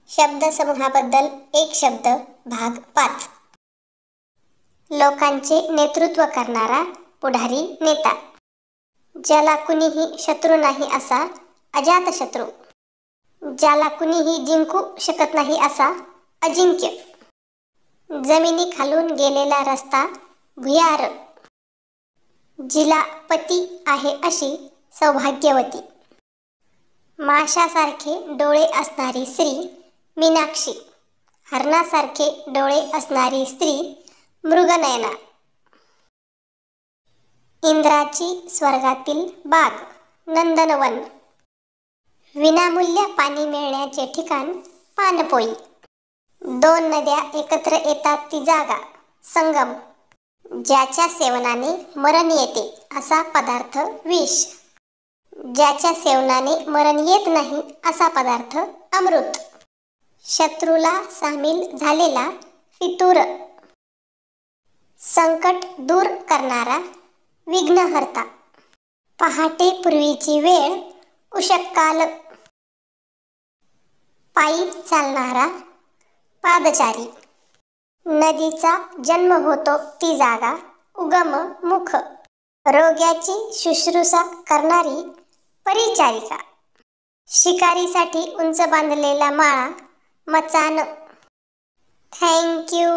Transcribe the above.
शब्दसमूहाबद्दल एक शब्द भाग 5. लोकांचे नेतृत्व करणारा पुढारी नेता. ज्याला कुणीही शत्रू नाही असा अजातशत्रू. ज्याला कुणीही जिंकू शकत नाही असा अजिंक्य. जमिनीखालून गेलेला रस्ता भुयार. जिला पती आहे अशी सौभाग्यवती. माशासारखे डोळे असणारी स्त्री मीनाक्षी. हरणासारखे डोळे असणारी स्त्री मृगनयना. इंद्राची स्वर्गातील बाग नंदनवन. विनामूल्य पाणी मिळण्याचे ठिकाण पानपोई. 2 नद्या एकत्र येतात ती जागा संगम. ज्याच्या सेवनाने मरण येते असा पदार्थ विष. ज्याच्या सेवनाने मरण येत नाही असा पदार्थ अमृत. शत्रूला सामील झालेला फितूर. संकट दूर करणारा विघ्नहर्ता. पहाटे पूर्वीची वेळ उषःकाल. पायी चालणारा पादचारी. नदीचा जन्म होतो ती जागा उगम मुख. रोग्याची शुश्रूषा करणारी परिचारिका. शिकारीसाठी उंच बांधलेला माळा मचाण. Thank you.